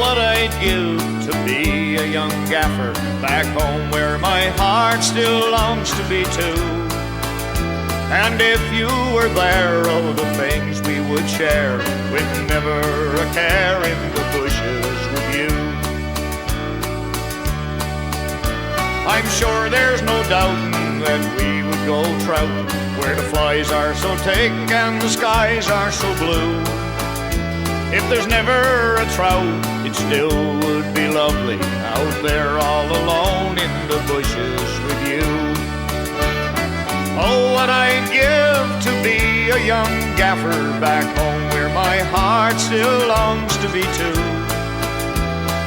what I'd give to be a young gaffer back home where my heart still longs to be too. And if you were there, oh, the things we would share, with never a care in the bushes with you. I'm sure there's no doubting that we would go trouting where the flies are so thick and the skies are so blue. If there's never a trout, it still would be lovely out there all alone in the bushes with you. Oh, what I'd give to be a young gaffer back home where my heart still longs to be too.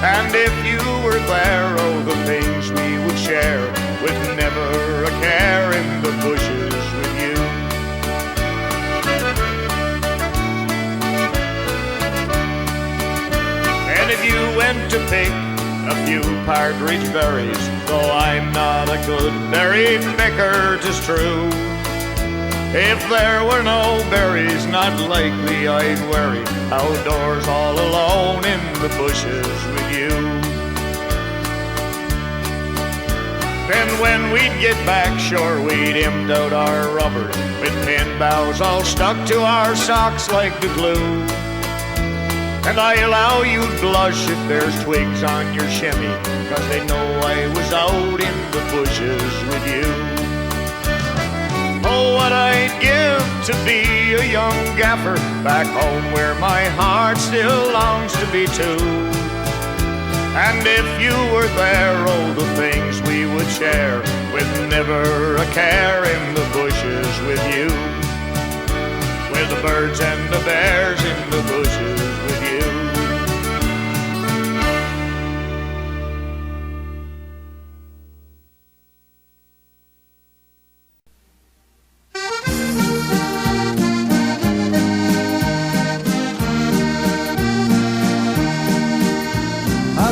And if you were there, oh, the things we would share, with never a care in the bushes with you. And if you went to pick a few partridge berries, though I'm not a good berry picker, 'tis true. If there were no berries, not likely I'd worry outdoors all alone in the bushes with you. Then when we'd get back, sure, we'd empty out our rubbers with pin bows all stuck to our socks like the glue. And I allow you'd blush if there's twigs on your shimmy, 'cause they know I was out in the bushes with you. Oh, what I'd give to be a young gaffer back home where my heart still longs to be too. And if you were there, oh, the things we would share, with never a care in the bushes with you. With the birds and the bears in the bushes with you.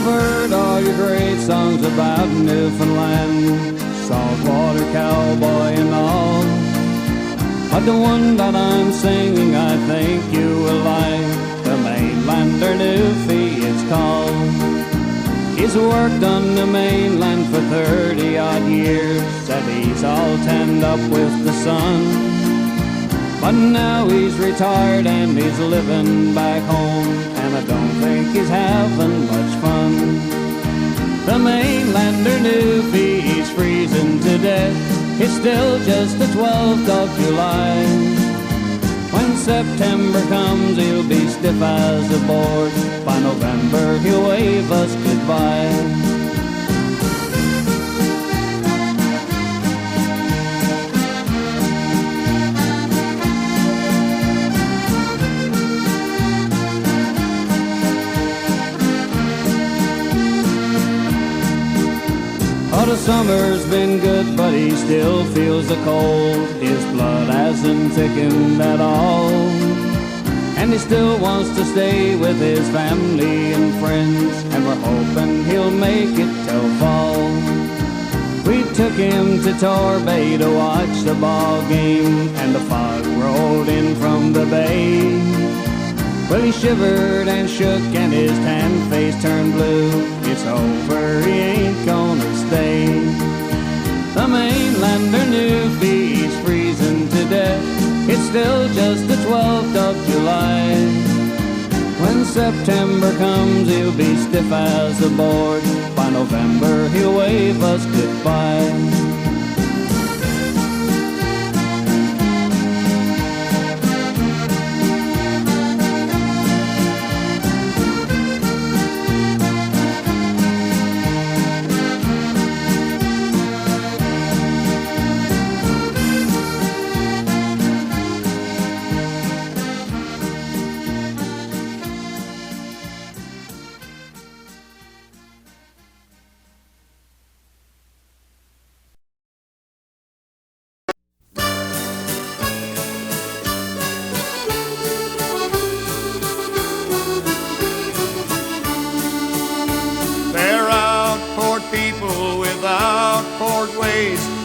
Heard all your great songs about Newfoundland, saltwater cowboy and all. But the one that I'm singing I think you will like, the Mainlander Newfie it's called. He's worked on the mainland for 30 odd years, said he's all tanned up with the sun. But now he's retired and he's living back home, and I don't think he's having much fun. The Mainlander Newfie, he's freezing to death. It's still just the 12th of July. When September comes, he'll be stiff as a board. By November, he'll wave us goodbye. The summer's been good, but he still feels the cold. His blood hasn't thickened at all, and he still wants to stay with his family and friends, and we're hoping he'll make it till fall. We took him to Torbay to watch the ball game, and the fog rolled in from the bay. Well, he shivered and shook and his tan face turned blue. It's over, he ain't gonna stay. The Mainlander Newfie, he's freezing to death. It's still just the 12th of July. When September comes, he'll be stiff as a board. By November, he'll wave us goodbye.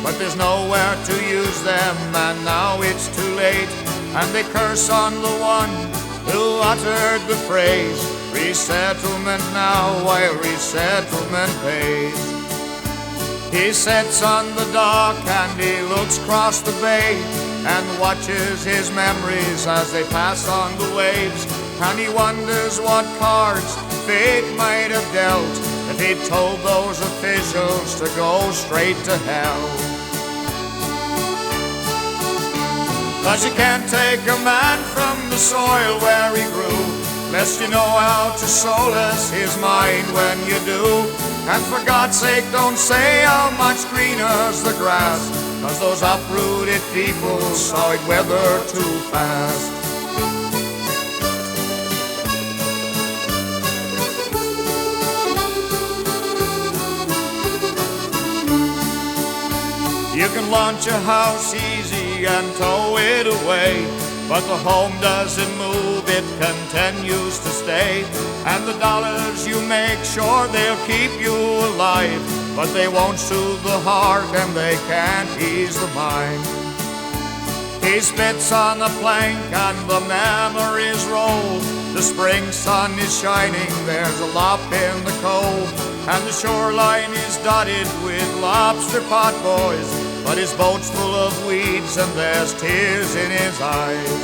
But there's nowhere to use them, and now it's too late. And they curse on the one who uttered the phrase, Resettlement now while resettlement pays. He sits on the dock and he looks across the bay and watches his memories as they pass on the waves. And he wonders what cards fate might have dealt if he'd told those officials to go straight to hell. 'Cause you can't take a man from the soil where he grew, lest you know how to solace his mind when you do. And for God's sake, don't say how much greener's the grass, 'cause those uprooted people saw it wither too fast. You can launch a house easy and tow it away, but the home doesn't move, it continues to stay. And the dollars you make, sure they'll keep you alive, but they won't soothe the heart and they can't ease the mind. He spits on the plank and the memories roll. The spring sun is shining, there's a lop in the cove, and the shoreline is dotted with lobster pot boys, but his boat's full of weeds and there's tears in his eyes.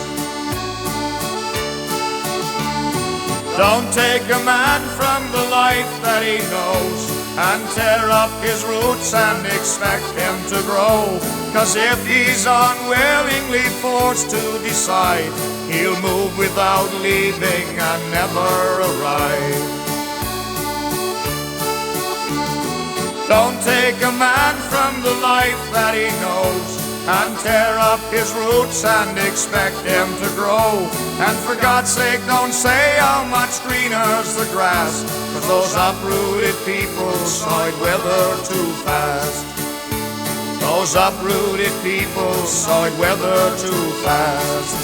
Don't take a man from the life that he knows and tear up his roots and expect him to grow. 'Cause if he's unwillingly forced to decide, he'll move without leaving and never arrive. Don't take a man from the life that he knows and tear up his roots and expect him to grow. And for God's sake, don't say how much greener's the grass, 'cause those uprooted people saw it wither too fast. Those uprooted people saw it wither too fast.